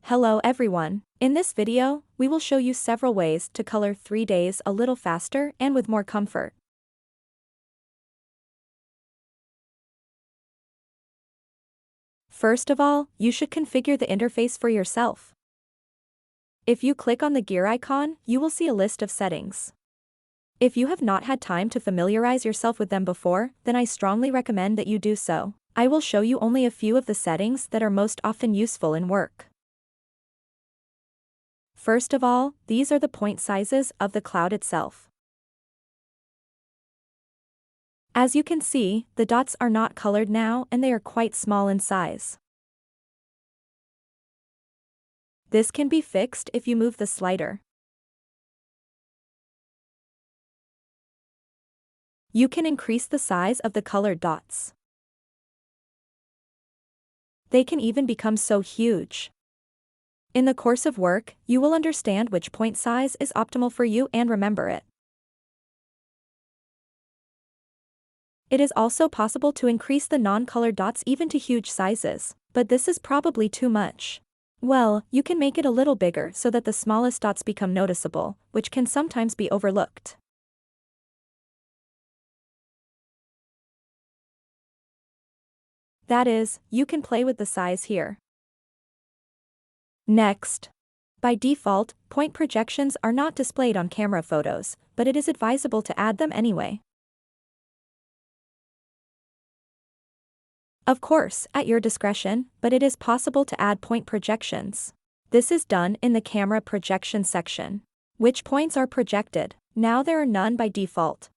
Hello everyone. In this video, we will show you several ways to color 3Ds a little faster and with more comfort. First of all, you should configure the interface for yourself. If you click on the gear icon, you will see a list of settings. If you have not had time to familiarize yourself with them before, then I strongly recommend that you do so. I will show you only a few of the settings that are most often useful in work. First of all, these are the point sizes of the cloud itself. As you can see, the dots are not colored now and they are quite small in size. This can be fixed if you move the slider. You can increase the size of the colored dots. They can even become so huge. In the course of work, you will understand which point size is optimal for you and remember it. It is also possible to increase the non-colored dots even to huge sizes, but this is probably too much. Well, you can make it a little bigger so that the smallest dots become noticeable, which can sometimes be overlooked. That is, you can play with the size here. Next. By default, point projections are not displayed on camera photos, but it is advisable to add them anyway. Of course, at your discretion, but it is possible to add point projections. This is done in the camera projection section. Which points are projected? Now there are none by default.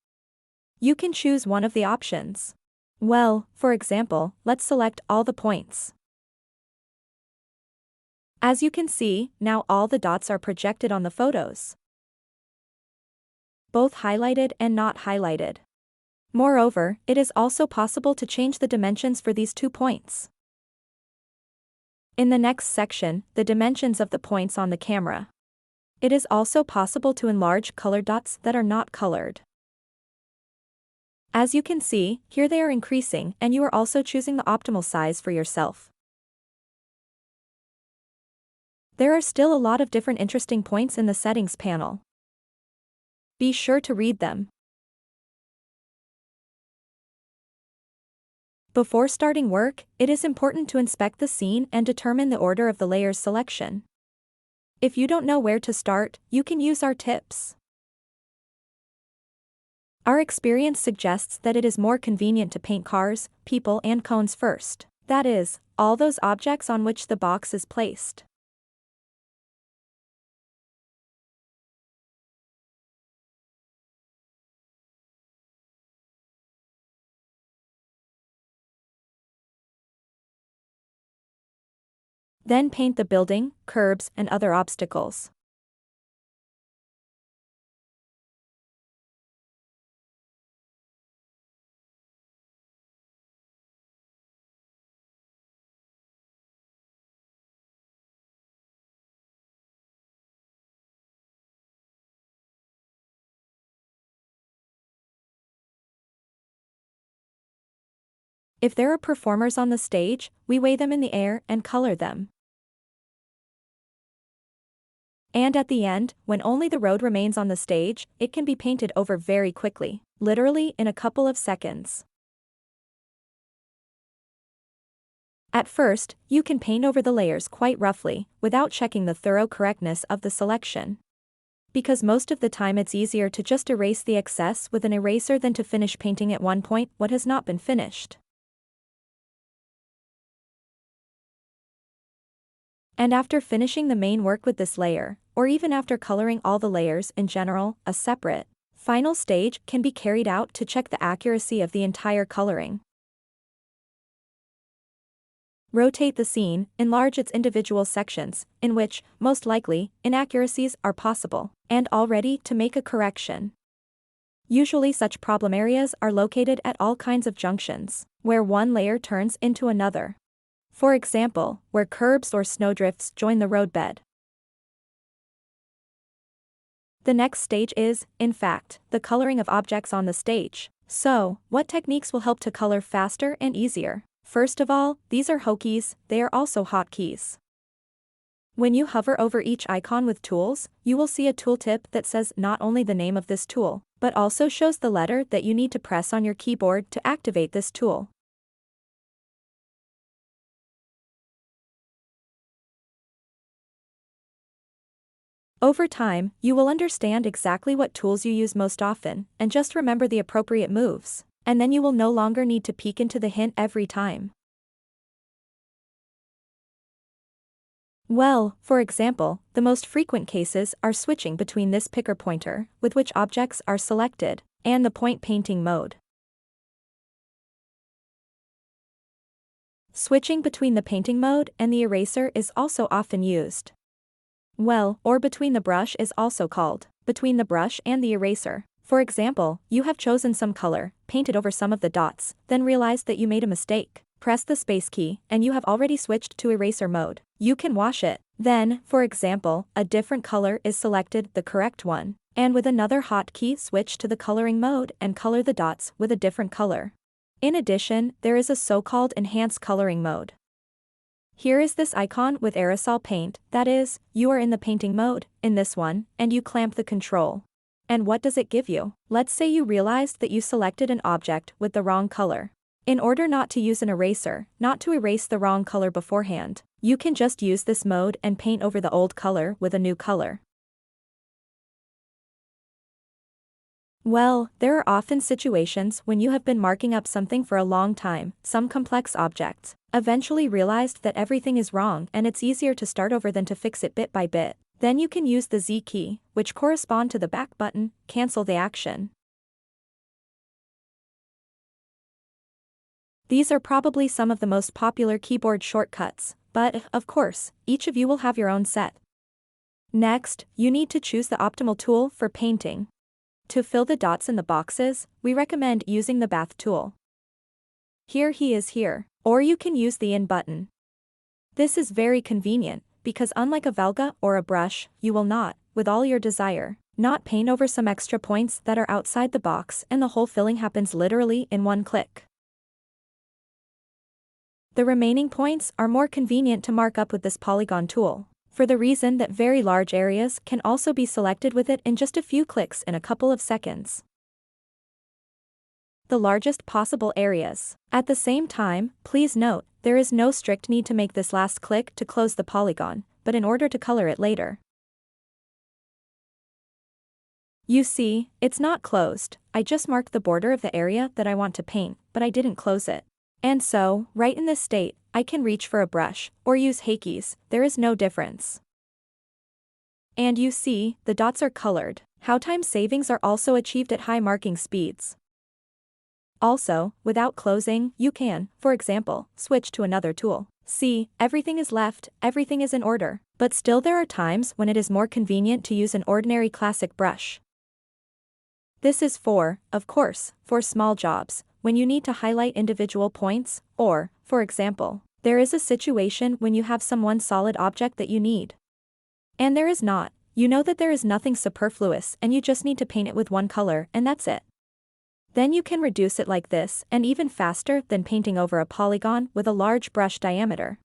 You can choose one of the options. Well, for example, let's select all the points. As you can see, now all the dots are projected on the photos. Both highlighted and not highlighted. Moreover, it is also possible to change the dimensions for these 2 points. In the next section, the dimensions of the points on the camera. It is also possible to enlarge colored dots that are not colored. As you can see, here they are increasing and you are also choosing the optimal size for yourself. There are still a lot of different interesting points in the settings panel. Be sure to read them. Before starting work, it is important to inspect the scene and determine the order of the layers selection. If you don't know where to start, you can use our tips. Our experience suggests that it is more convenient to paint cars, people and cones first. That is, all those objects on which the box is placed. Then paint the building, curbs, and other obstacles. If there are performers on the stage, we weigh them in the air and color them. And at the end, when only the road remains on the stage, it can be painted over very quickly, literally in a couple of seconds. At first, you can paint over the layers quite roughly, without checking the thorough correctness of the selection. Because most of the time it's easier to just erase the excess with an eraser than to finish painting at one point what has not been finished. And after finishing the main work with this layer, or even after coloring all the layers in general, a separate, final stage can be carried out to check the accuracy of the entire coloring. Rotate the scene, enlarge its individual sections, in which, most likely, inaccuracies are possible, and all ready to make a correction. Usually such problem areas are located at all kinds of junctions, where one layer turns into another. For example, where curbs or snowdrifts join the roadbed. The next stage is, in fact, the coloring of objects on the stage. So, what techniques will help to color faster and easier? First of all, these are hotkeys, they are also hotkeys. When you hover over each icon with tools, you will see a tooltip that says not only the name of this tool, but also shows the letter that you need to press on your keyboard to activate this tool. Over time, you will understand exactly what tools you use most often, and just remember the appropriate moves, and then you will no longer need to peek into the hint every time. Well, for example, the most frequent cases are switching between this picker pointer, with which objects are selected, and the point painting mode. Switching between the painting mode and the eraser is also often used. Well, or between the brush is also called between the brush and the eraser. For example, you have chosen some color, painted over some of the dots, then realized that you made a mistake. Press the space key, and you have already switched to eraser mode. You can wash it. Then, for example, a different color is selected, the correct one, and with another hotkey switch to the coloring mode and color the dots with a different color. In addition, there is a so-called enhanced coloring mode. Here is this icon with aerosol paint, that is, you are in the painting mode, in this one, and you clamp the control. And what does it give you? Let's say you realized that you selected an object with the wrong color. In order not to use an eraser, not to erase the wrong color beforehand, you can just use this mode and paint over the old color with a new color. Well, there are often situations when you have been marking up something for a long time, some complex objects, eventually realized that everything is wrong and it's easier to start over than to fix it bit by bit. Then you can use the Z key, which correspond to the back button, cancel the action. These are probably some of the most popular keyboard shortcuts, but, of course, each of you will have your own set. Next, you need to choose the optimal tool for painting. To fill the dots in the boxes, we recommend using the bath tool. Here he is here, or you can use the in button. This is very convenient, because unlike a Velga or a brush, you will not, with all your desire, not paint over some extra points that are outside the box, and the whole filling happens literally in one click. The remaining points are more convenient to mark up with this polygon tool, for the reason that very large areas can also be selected with it in just a few clicks in a couple of seconds. The largest possible areas. At the same time, please note, there is no strict need to make this last click to close the polygon, but in order to color it later. You see, it's not closed. I just marked the border of the area that I want to paint, but I didn't close it. And so, right in this state, I can reach for a brush, or use hotkeys, there is no difference. And you see, the dots are colored. How time savings are also achieved at high marking speeds. Also, without closing, you can, for example, switch to another tool. See, everything is left, everything is in order, but still there are times when it is more convenient to use an ordinary classic brush. This is of course, for small jobs, when you need to highlight individual points, or, for example, there is a situation when you have some one solid object that you need. And there is not, you know that there is nothing superfluous and you just need to paint it with one color and that's it. Then you can reduce it like this and even faster than painting over a polygon with a large brush diameter.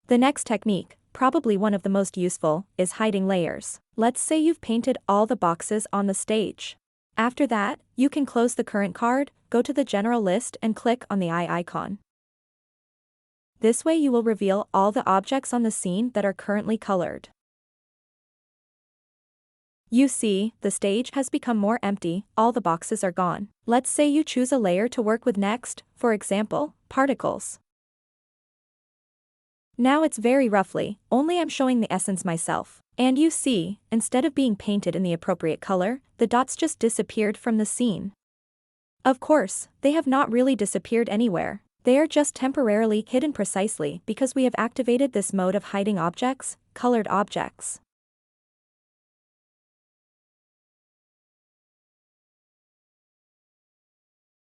The next technique, probably one of the most useful, is hiding layers. Let's say you've painted all the boxes on the stage. After that, you can close the current card, go to the general list and click on the eye icon. This way you will reveal all the objects on the scene that are currently colored. You see, the stage has become more empty, all the boxes are gone. Let's say you choose a layer to work with next, for example, particles. Now it's very roughly, only I'm showing the essence myself. And you see, instead of being painted in the appropriate color, the dots just disappeared from the scene. Of course, they have not really disappeared anywhere. They are just temporarily hidden precisely because we have activated this mode of hiding objects, colored objects.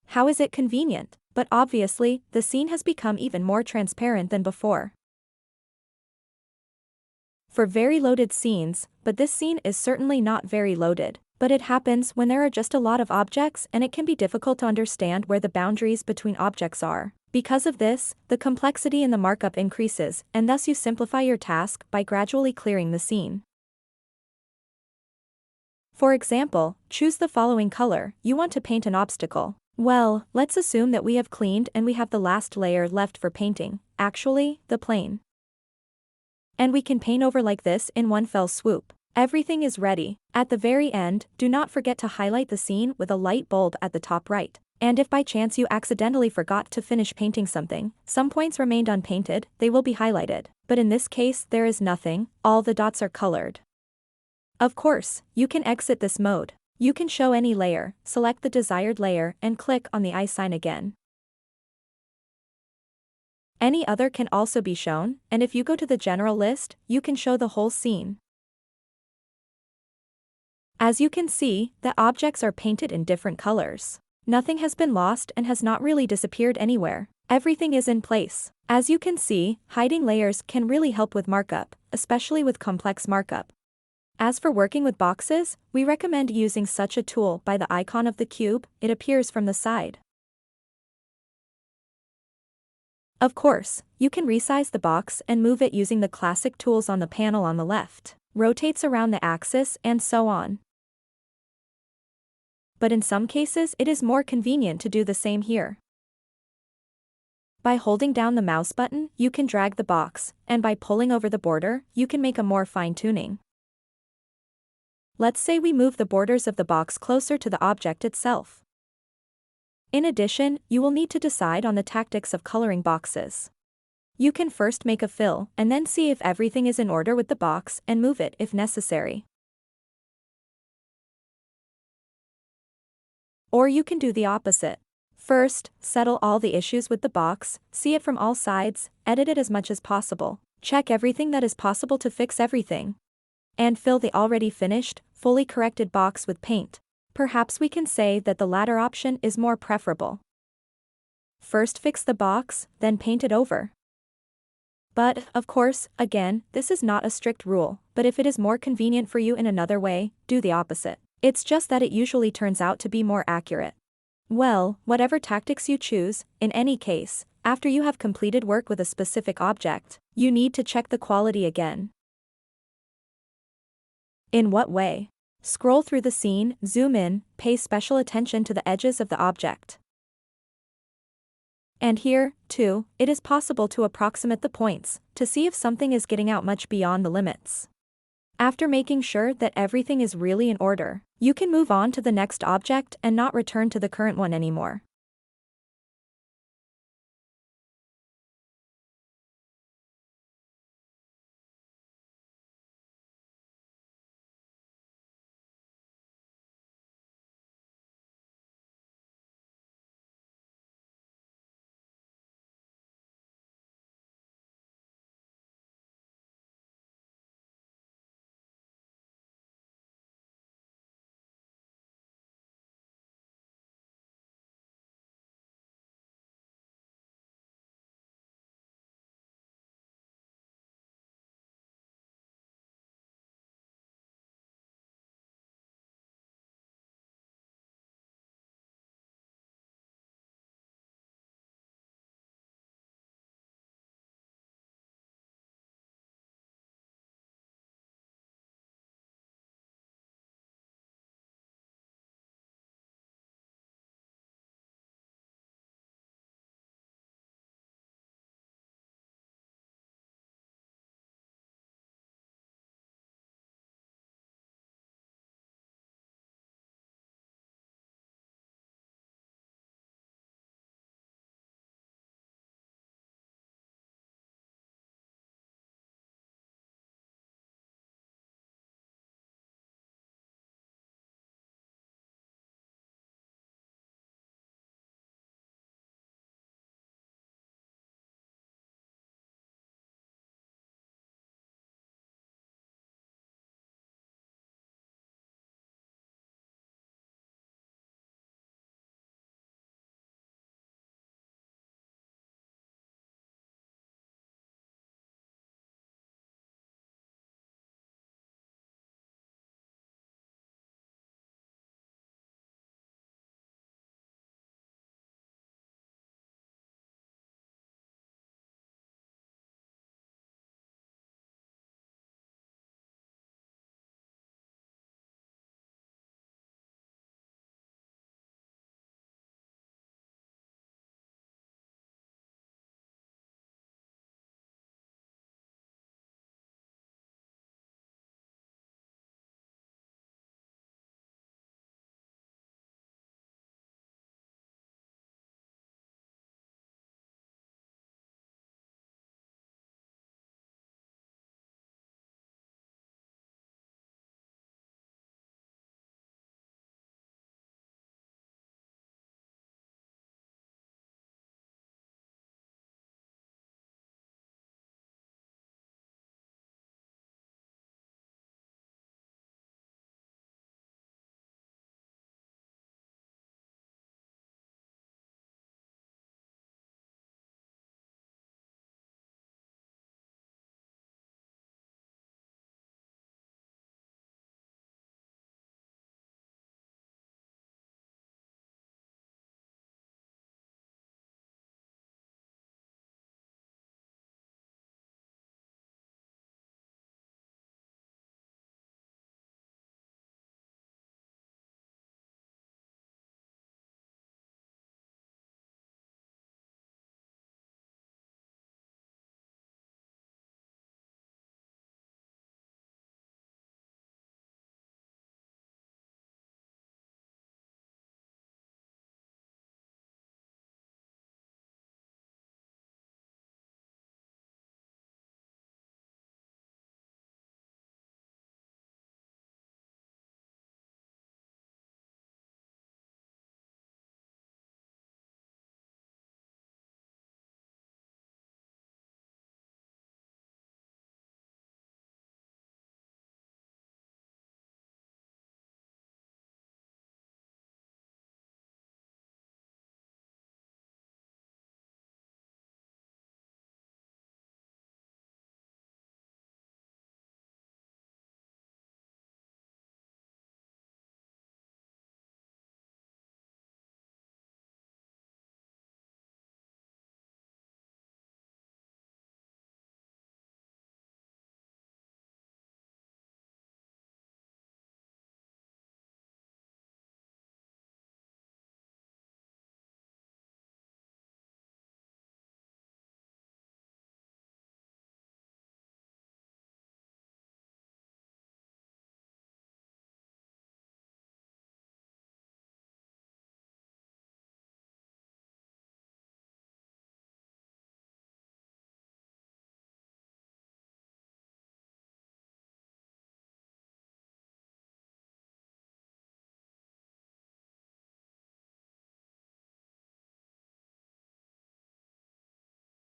How is it convenient? But obviously, the scene has become even more transparent than before. For very loaded scenes, but this scene is certainly not very loaded, but it happens when there are just a lot of objects and it can be difficult to understand where the boundaries between objects are. Because of this, the complexity in the markup increases, and thus you simplify your task by gradually clearing the scene. For example, choose the following color. You want to paint an obstacle. Well, let's assume that we have cleaned and we have the last layer left for painting, actually, the plane. And we can paint over like this in one fell swoop. Everything is ready. At the very end, do not forget to highlight the scene with a light bulb at the top right. And if by chance you accidentally forgot to finish painting something, some points remained unpainted, they will be highlighted. But in this case there is nothing, all the dots are colored. Of course, you can exit this mode. You can show any layer, select the desired layer and click on the eye sign again. Any other can also be shown, and if you go to the general list, you can show the whole scene. As you can see, the objects are painted in different colors. Nothing has been lost and has not really disappeared anywhere. Everything is in place. As you can see, hiding layers can really help with markup, especially with complex markup. As for working with boxes, we recommend using such a tool by the icon of the cube. It appears from the side. Of course, you can resize the box and move it using the classic tools on the panel on the left, rotates around the axis and so on. But in some cases it is more convenient to do the same here. By holding down the mouse button, you can drag the box, and by pulling over the border, you can make a more fine-tuning. Let's say we move the borders of the box closer to the object itself. In addition, you will need to decide on the tactics of coloring boxes. You can first make a fill, and then see if everything is in order with the box and move it if necessary. Or you can do the opposite. First, settle all the issues with the box, see it from all sides, edit it as much as possible, check everything that is possible to fix everything, and fill the already finished, fully corrected box with paint. Perhaps we can say that the latter option is more preferable. First fix the box, then paint it over. But, of course, again, this is not a strict rule, but if it is more convenient for you in another way, do the opposite. It's just that it usually turns out to be more accurate. Well, whatever tactics you choose, in any case, after you have completed work with a specific object, you need to check the quality again. In what way? Scroll through the scene, zoom in, pay special attention to the edges of the object. And here, too, it is possible to approximate the points, to see if something is getting out much beyond the limits. After making sure that everything is really in order, you can move on to the next object and not return to the current one anymore.